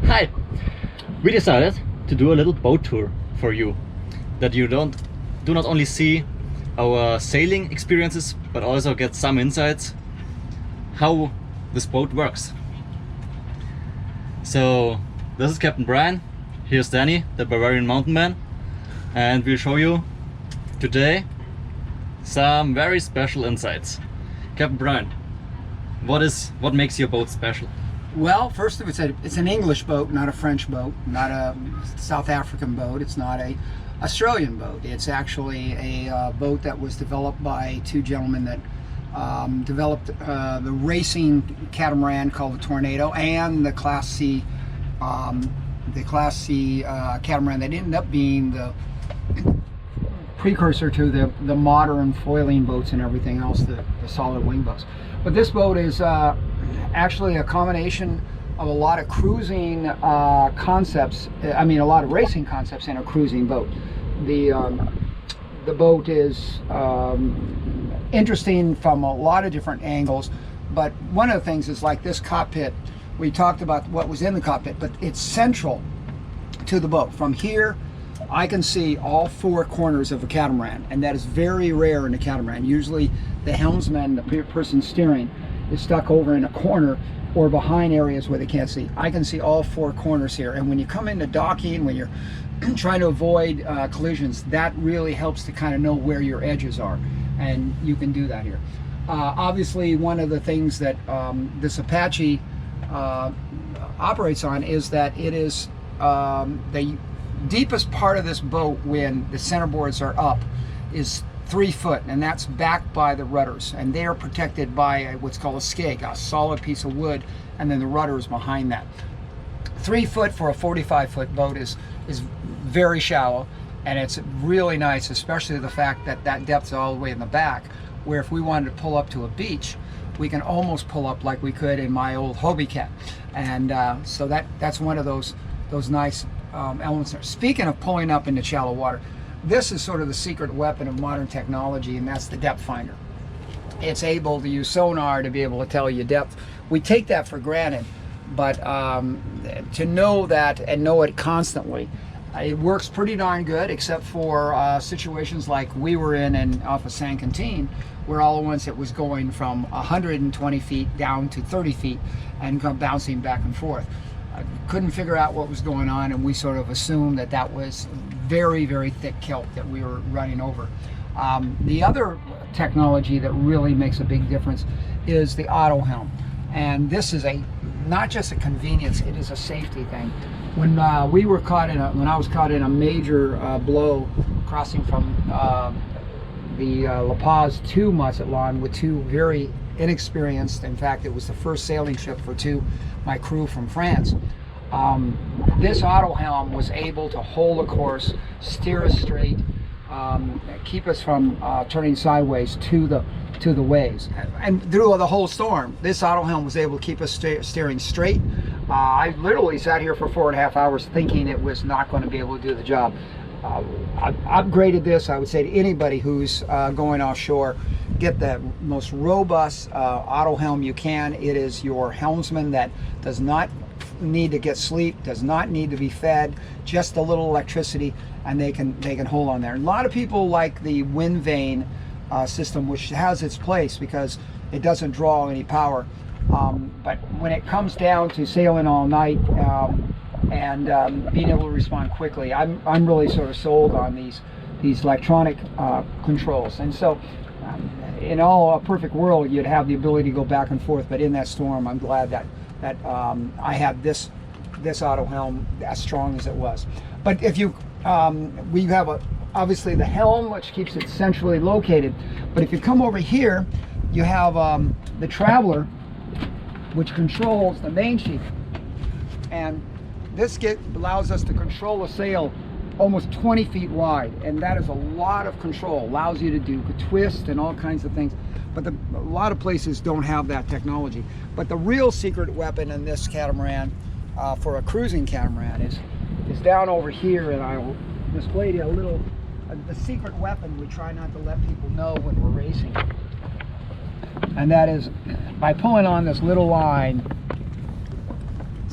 Hi! We decided to do a little boat tour for you, that you do not only see our sailing experiences, but also get some insights how this boat works. So this is Captain Brian, here's Danny, the Bavarian mountain man, and we'll show you today some very special insights. Captain Brian, what makes your boat special? Well, first of all, it's an English boat, not a French boat, not a South African boat, it's not a Australian boat. It's actually a boat that was developed by two gentlemen that developed the racing catamaran called the Tornado and the Class C catamaran that ended up being the precursor to the modern foiling boats and everything else, the solid wing boats. But this boat is actually a combination of a lot of cruising concepts, a lot of racing concepts in a cruising boat. The boat is interesting from a lot of different angles, but one of the things is like this cockpit. We talked about what was in the cockpit, but it's central to the boat. From here, I can see all four corners of a catamaran, and that is very rare in a catamaran. Usually the helmsman, the person steering, is stuck over in a corner or behind areas where they can't see. I can see all four corners here, and when you come into docking, when you're trying to avoid collisions, that really helps to kind of know where your edges are, and you can do that here. Obviously, one of the things that this Apache operates on is that it is the deepest part of this boat when the centerboards are up is 3 foot, and that's backed by the rudders, and they are protected by what's called a skeg, a solid piece of wood, and then the rudder is behind that. 3 foot for a 45-foot boat is very shallow, and it's really nice, especially the fact that that depth is all the way in the back, where if we wanted to pull up to a beach, we can almost pull up like we could in my old Hobie Cat. And so that's one of those nice elements there. Speaking of pulling up into shallow water, this is sort of the secret weapon of modern technology, and that's the depth finder. It's able to use sonar to be able to tell you depth. We take that for granted, but to know that and know it constantly, it works pretty darn good, except for situations like we were in off of San Quintin, where all at once it was going from 120 feet down to 30 feet and bouncing back and forth. Couldn't figure out what was going on, and we sort of assumed that that was very, very thick kelp that we were running over. The other technology that really makes a big difference is the auto helm, and this is not just a convenience, it is a safety thing. When we were caught when I was caught in a major blow crossing from the La Paz to Mazatlan with two very inexperienced, in fact it was the first sailing ship for my crew from France. This auto helm was able to hold a course, steer us straight, keep us from turning sideways to the waves. And through the whole storm, this auto helm was able to keep us steering straight. I literally sat here for 4.5 hours thinking it was not going to be able to do the job. I've upgraded this. I would say to anybody who's going offshore, get the most robust auto helm you can. It is your helmsman that does not need to get sleep, does not need to be fed, just a little electricity, and they can hold on there. A lot of people like the wind vane system, which has its place because it doesn't draw any power. But when it comes down to sailing all night and being able to respond quickly, I'm really sort of sold on these electronic controls. And so in a perfect world, you'd have the ability to go back and forth, but in that storm, I'm glad that I have this auto helm as strong as it was. But if you we have obviously the helm, which keeps it centrally located, but if you come over here, you have the traveler, which controls the main sheet, and this allows us to control a sail almost 20 feet wide, and that is a lot of control. Allows you to do twist and all kinds of things, but a lot of places don't have that technology. But the real secret weapon in this catamaran, for a cruising catamaran, is down over here, and I will display to you the secret weapon we try not to let people know when we're racing. And that is by pulling on this little line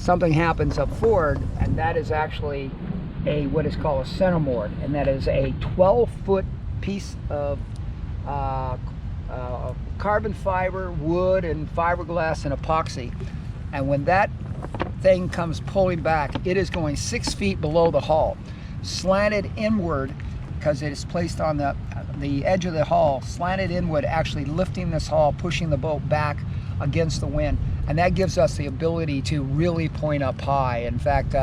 something happens up forward, and that is actually what is called a centerboard, and that is a 12-foot piece of carbon fiber, wood, and fiberglass and epoxy. And when that thing comes pulling back, it is going 6 feet below the hull, slanted inward, because it is placed on the edge of the hull, slanted inward, actually lifting this hull, pushing the boat back against the wind. And that gives us the ability to really point up high. In fact,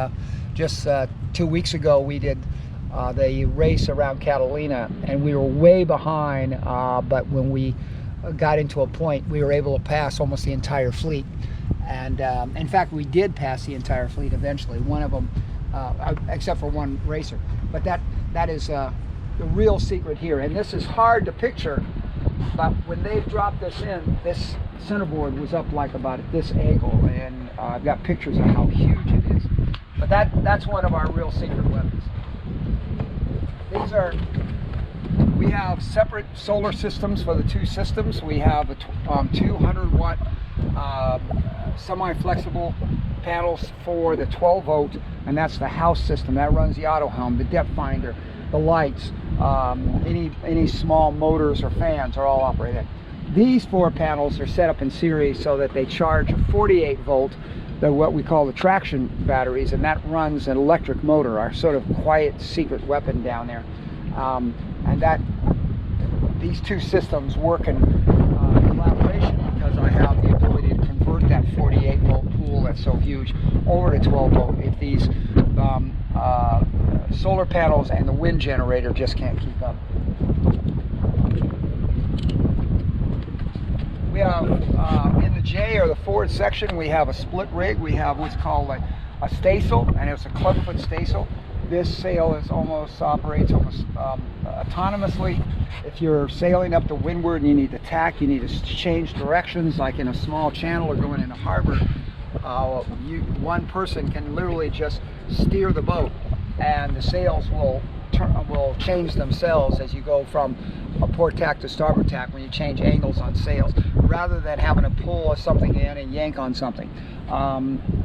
just 2 weeks ago, we did the race around Catalina, and we were way behind, but when we got into a point, we were able to pass almost the entire fleet. And in fact, we did pass the entire fleet eventually, one of them, except for one racer. But that is the real secret here. And this is hard to picture, but when they dropped this in, this centerboard was up like about at this angle, and I've got pictures of how huge it is. But that's one of our real secret weapons. We have separate solar systems for the two systems. We have a 200-watt semi-flexible panels for the 12-volt, and that's the house system. That runs the auto helm, the depth finder, the lights, any small motors or fans are all operated. These 4 panels are set up in series so that they charge a 48-volt, what we call the traction batteries, and that runs an electric motor, our sort of quiet secret weapon down there. And these two systems work in collaboration, because I have the ability to convert that 48-volt pool that's so huge over to 12-volt if these solar panels and the wind generator just can't keep up. We have in the J, or the forward section, we have a split rig. We have what's called a staysail, and it's a clubfoot staysail. This sail operates almost autonomously. If you're sailing up to windward and you need to tack, you need to change directions, like in a small channel or going in a harbor, one person can literally just steer the boat, and the sails will change themselves as you go from a port tack to starboard tack when you change angles on sails, rather than having to pull something in and yank on something.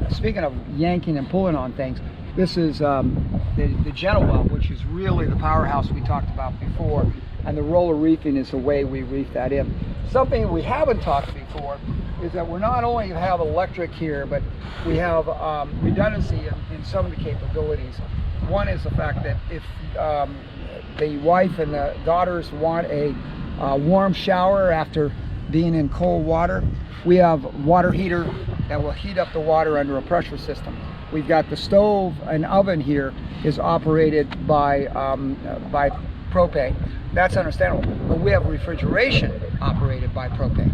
Speaking of yanking and pulling on things, this is the gentle weld, which is really the powerhouse we talked about before, and the roller reefing is the way we reef that in. Something we haven't talked before is that we're not only have electric here, but we have redundancy in some of the capabilities. One is the fact that if the wife and the daughters want a warm shower after being in cold water, we have water heater that will heat up the water under a pressure system. We've got the stove and oven here is operated by propane. That's understandable. But we have refrigeration operated by propane.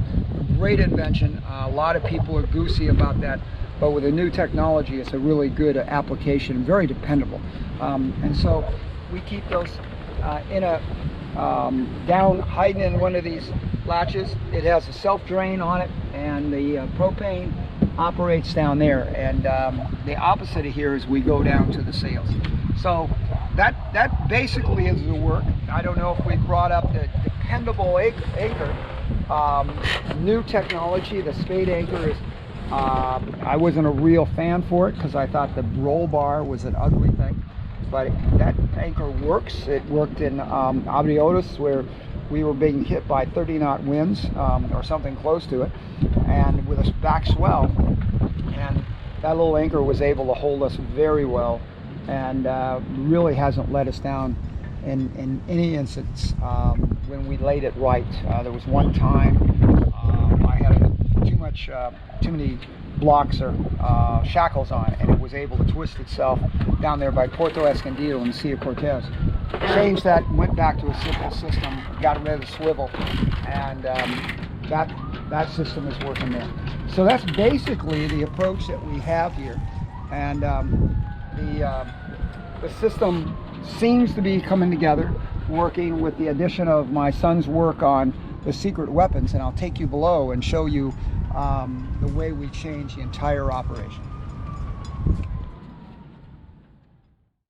Great invention. A lot of people are goosey about that, but with the new technology, it's a really good application, very dependable. And so we keep those hiding in one of these latches. It has a self-drain on it, and the propane operates down there. And the opposite of here is we go down to the sails. So that basically is the work. I don't know if we brought up the dependable anchor. New technology, the spade anchor is, I wasn't a real fan for it because I thought the roll bar was an ugly thing. But that anchor works. It worked in Abriotis, where we were being hit by 30-knot winds or something close to it, and with a back swell, and that little anchor was able to hold us very well, and really hasn't let us down in any instance when we laid it right. There was one time I had too many blocks or shackles on, and it was able to twist itself down there by Puerto Escondido in the Sea of Cortez. Changed that, went back to a simple system, got rid of the swivel, and that system is working there. So that's basically the approach that we have here, and the system seems to be coming together, working with the addition of my son's work on the secret weapons, and I'll take you below and show you the way we change the entire operation.